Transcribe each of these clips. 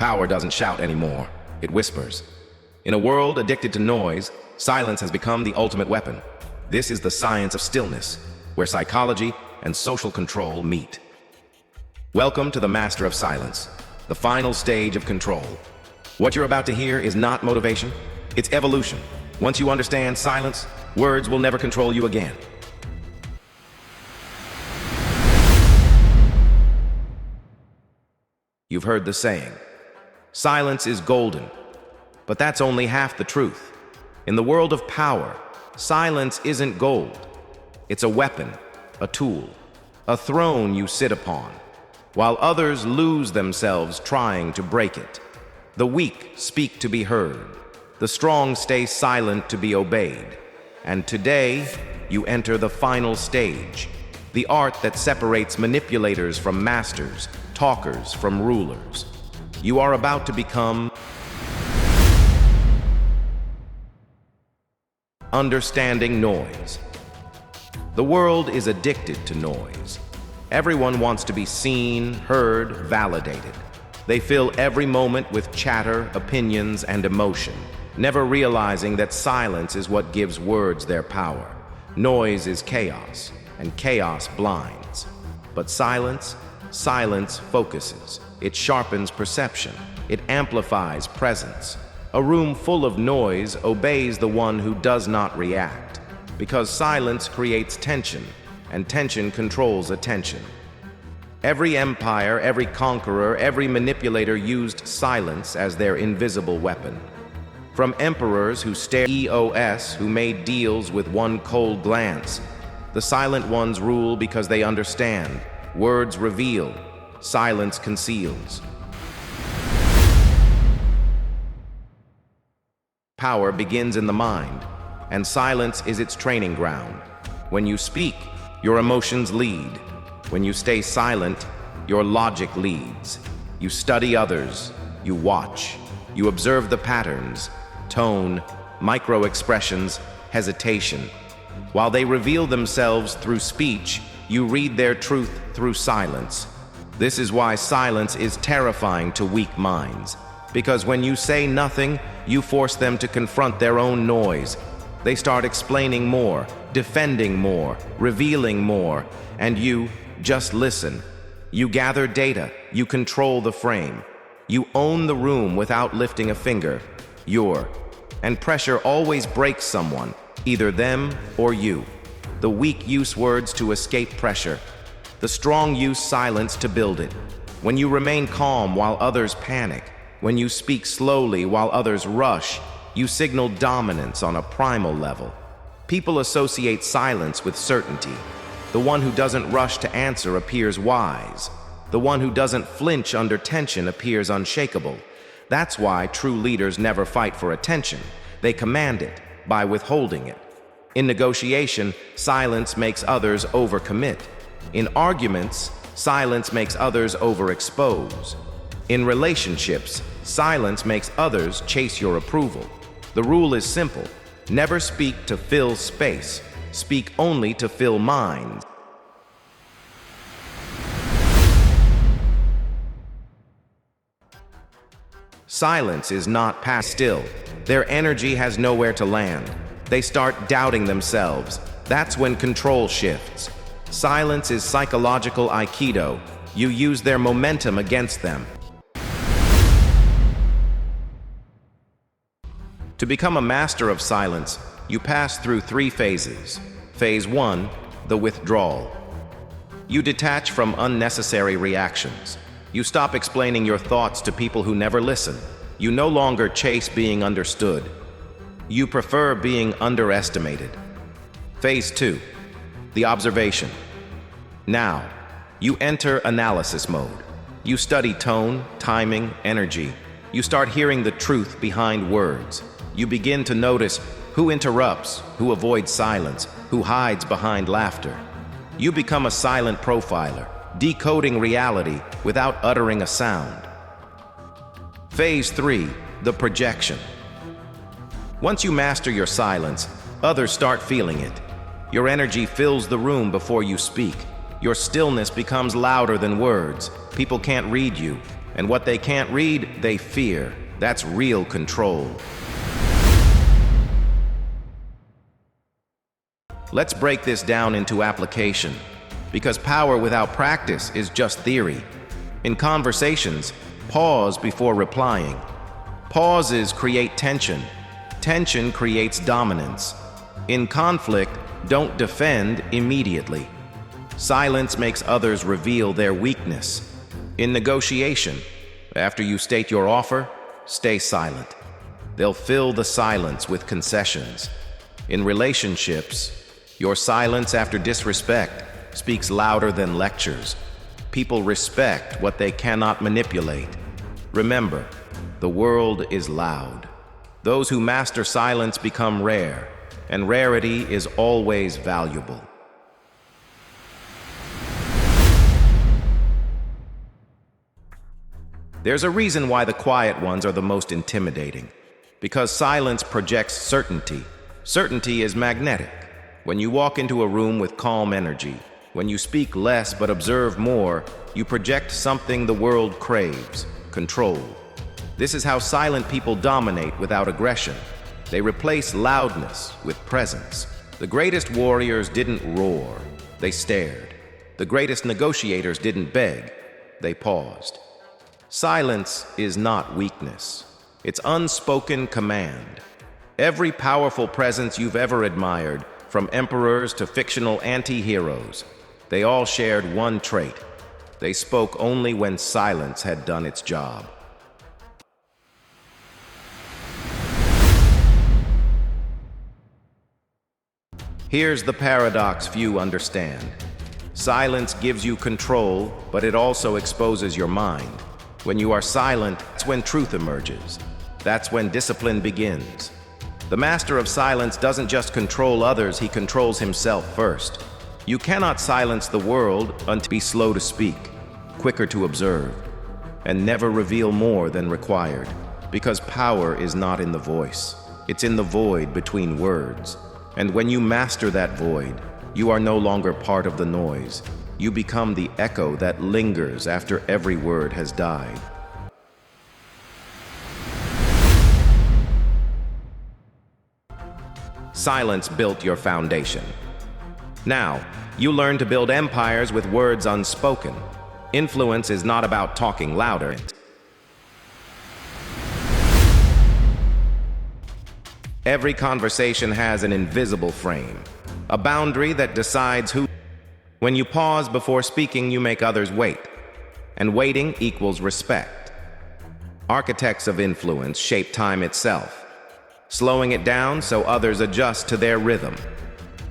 Power doesn't shout anymore, it whispers. In a world addicted to noise, silence has become the ultimate weapon. This is the science of stillness, where psychology and social control meet. Welcome to the Master of Silence, the final stage of control. What you're about to hear is not motivation, it's evolution. Once you understand silence, words will never control you again. You've heard the saying, silence is golden, but that's only half the truth. In the world of power, silence isn't gold. It's a weapon, a tool, a throne you sit upon, while others lose themselves trying to break it. The weak speak to be heard. The strong stay silent to be obeyed. And today, you enter the final stage, the art that separates manipulators from masters, talkers from rulers. You are about to become understanding noise. The world is addicted to noise. Everyone wants to be seen, heard, validated. They fill every moment with chatter, opinions, and emotion, never realizing that silence is what gives words their power. Noise is chaos, and chaos blinds. But silence focuses. It sharpens perception. It amplifies presence. A room full of noise obeys the one who does not react, because silence creates tension, and tension controls attention. Every empire, every conqueror, every manipulator used silence as their invisible weapon. From emperors who stared EOS, who made deals with one cold glance, the silent ones rule because they understand. Words reveal, silence conceals. Power begins in the mind, and silence is its training ground. When you speak, your emotions lead. When you stay silent, your logic leads. You study others, you watch, you observe the patterns, tone, micro-expressions, hesitation. While they reveal themselves through speech, you read their truth through silence. This is why silence is terrifying to weak minds. Because when you say nothing, you force them to confront their own noise. They start explaining more, defending more, revealing more, and you just listen. You gather data, you control the frame. You own the room without lifting a finger. And pressure always breaks someone, either them or you. The weak use words to escape pressure. The strong use silence to build it. When you remain calm while others panic, when you speak slowly while others rush, you signal dominance on a primal level. People associate silence with certainty. The one who doesn't rush to answer appears wise. The one who doesn't flinch under tension appears unshakable. That's why true leaders never fight for attention. They command it by withholding it. In negotiation, silence makes others overcommit. In arguments, silence makes others overexpose. In relationships, silence makes others chase your approval. The rule is simple. Never speak to fill space. Speak only to fill minds. Silence is not passive. Still. Their energy has nowhere to land. They start doubting themselves. That's when control shifts. Silence is psychological aikido. You use their momentum against them. To become a master of silence, you pass through 3 phases. Phase 1, the withdrawal. You detach from unnecessary reactions. You stop explaining your thoughts to people who never listen. You no longer chase being understood. You prefer being underestimated. Phase 2, the observation. Now, you enter analysis mode. You study tone, timing, energy. You start hearing the truth behind words. You begin to notice who interrupts, who avoids silence, who hides behind laughter. You become a silent profiler, decoding reality without uttering a sound. Phase 3, the projection. Once you master your silence, others start feeling it. Your energy fills the room before you speak. Your stillness becomes louder than words. People can't read you. And what they can't read, they fear. That's real control. Let's break this down into application, because power without practice is just theory. In conversations, pause before replying. Pauses create tension. Tension creates dominance. In conflict, don't defend immediately. Silence makes others reveal their weakness. In negotiation, after you state your offer, stay silent. They'll fill the silence with concessions. In relationships, your silence after disrespect speaks louder than lectures. People respect what they cannot manipulate. Remember, the world is loud. Those who master silence become rare, and rarity is always valuable. There's a reason why the quiet ones are the most intimidating. Because silence projects certainty. Certainty is magnetic. When you walk into a room with calm energy, when you speak less but observe more, you project something the world craves: control. This is how silent people dominate without aggression. They replace loudness with presence. The greatest warriors didn't roar, they stared. The greatest negotiators didn't beg, they paused. Silence is not weakness. It's unspoken command. Every powerful presence you've ever admired, from emperors to fictional anti-heroes, they all shared one trait. They spoke only when silence had done its job. Here's the paradox few understand. Silence gives you control, but it also exposes your mind. When you are silent, that's when truth emerges. That's when discipline begins. The master of silence doesn't just control others, he controls himself first. You cannot silence the world until be slow to speak, quicker to observe, and never reveal more than required. Because power is not in the voice, it's in the void between words. And when you master that void, you are no longer part of the noise. You become the echo that lingers after every word has died. Silence built your foundation. Now, you learn to build empires with words unspoken. Influence is not about talking louder. Every conversation has an invisible frame, a boundary that decides who. When you pause before speaking, you make others wait, and waiting equals respect. Architects of influence shape time itself, slowing it down so others adjust to their rhythm.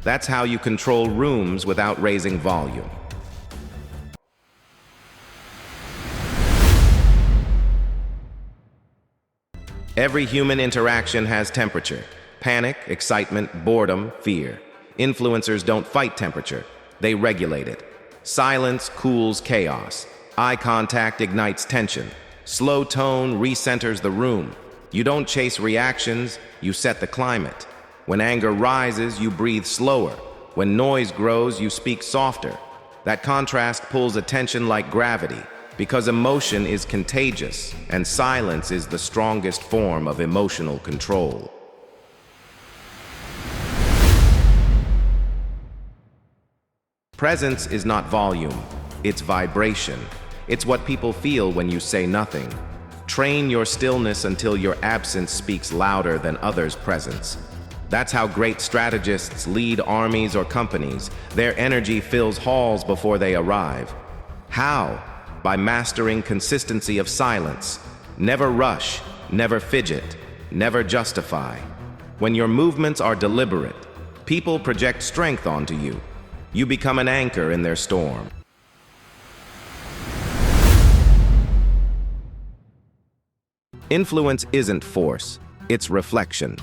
That's how you control rooms without raising volume. Every human interaction has temperature: panic, excitement, boredom, fear. Influencers don't fight temperature, they regulate it. Silence cools chaos. Eye contact ignites tension. Slow tone recenters the room. You don't chase reactions, you set the climate. When anger rises, you breathe slower. When noise grows, you speak softer. That contrast pulls attention like gravity, because emotion is contagious, and silence is the strongest form of emotional control. Presence is not volume, it's vibration. It's what people feel when you say nothing. Train your stillness until your absence speaks louder than others' presence. That's how great strategists lead armies or companies. Their energy fills halls before they arrive. How? By mastering consistency of silence. Never rush, never fidget, never justify. When your movements are deliberate, people project strength onto you. You become an anchor in their storm. Influence isn't force, it's reflection.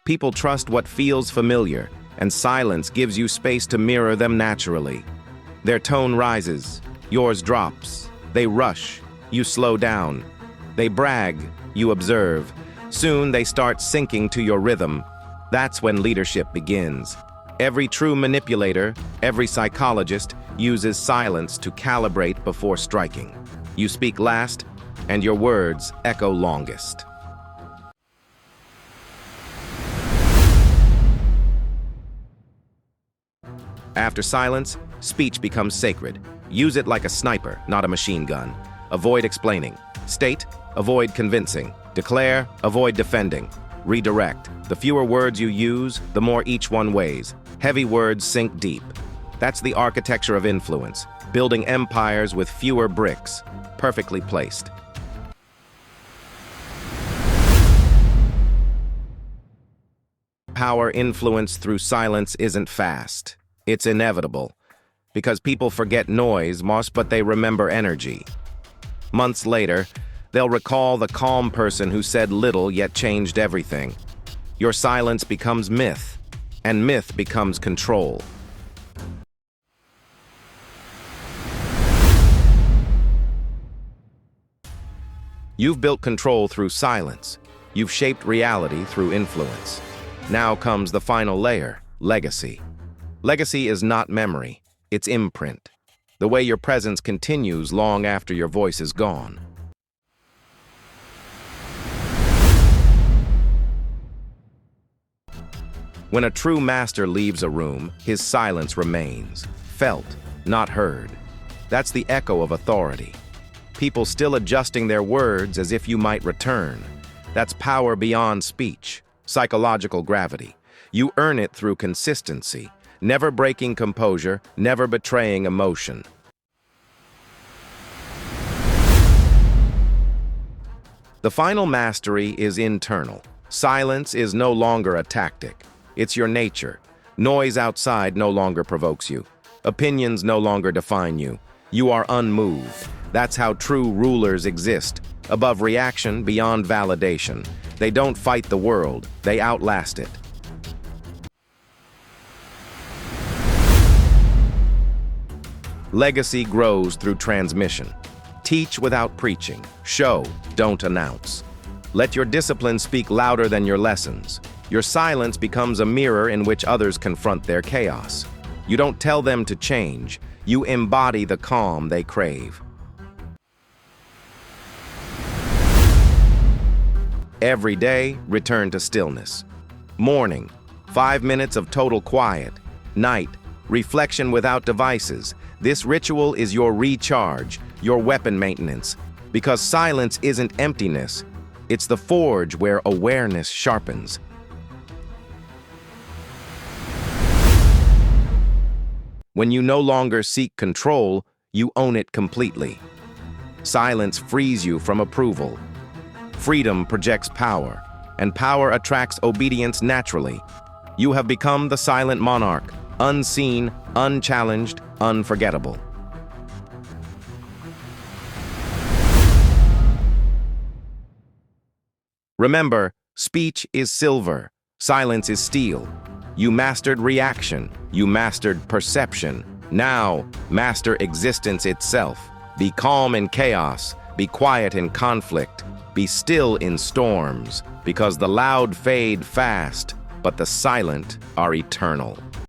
People trust what feels familiar, and silence gives you space to mirror them naturally. Their tone rises, yours drops. They rush, you slow down. They brag, you observe. Soon they start syncing to your rhythm. That's when leadership begins. Every true manipulator, every psychologist uses silence to calibrate before striking. You speak last, and your words echo longest. After silence, speech becomes sacred. Use it like a sniper, not a machine gun. Avoid explaining. State, avoid convincing. Declare, avoid defending. Redirect. The fewer words you use, the more each one weighs. Heavy words sink deep. That's the architecture of influence, building empires with fewer bricks, perfectly placed. Power influence through silence isn't fast. It's inevitable, because people forget noise, but they remember energy. Months later, they'll recall the calm person who said little yet changed everything. Your silence becomes myth, and myth becomes control. You've built control through silence. You've shaped reality through influence. Now comes the final layer, legacy. Legacy is not memory, it's imprint. The way your presence continues long after your voice is gone. When a true master leaves a room, his silence remains, felt, not heard. That's the echo of authority. People still adjusting their words as if you might return. That's power beyond speech, psychological gravity. You earn it through consistency, never breaking composure, never betraying emotion. The final mastery is internal. Silence is no longer a tactic. It's your nature. Noise outside no longer provokes you. Opinions no longer define you. You are unmoved. That's how true rulers exist. Above reaction, beyond validation. They don't fight the world, they outlast it. Legacy grows through transmission. Teach without preaching. Show, don't announce. Let your discipline speak louder than your lessons. Your silence becomes a mirror in which others confront their chaos. You don't tell them to change. You embody the calm they crave. Every day, return to stillness. Morning, 5 minutes of total quiet. Night, reflection without devices. This ritual is your recharge, your weapon maintenance. Because silence isn't emptiness. It's the forge where awareness sharpens. When you no longer seek control, you own it completely. Silence frees you from approval. Freedom projects power, and power attracts obedience naturally. You have become the silent monarch, unseen, unchallenged, unforgettable. Remember, speech is silver, silence is steel. You mastered reaction, you mastered perception. Now, master existence itself. Be calm in chaos, be quiet in conflict, be still in storms, because the loud fade fast, but the silent are eternal.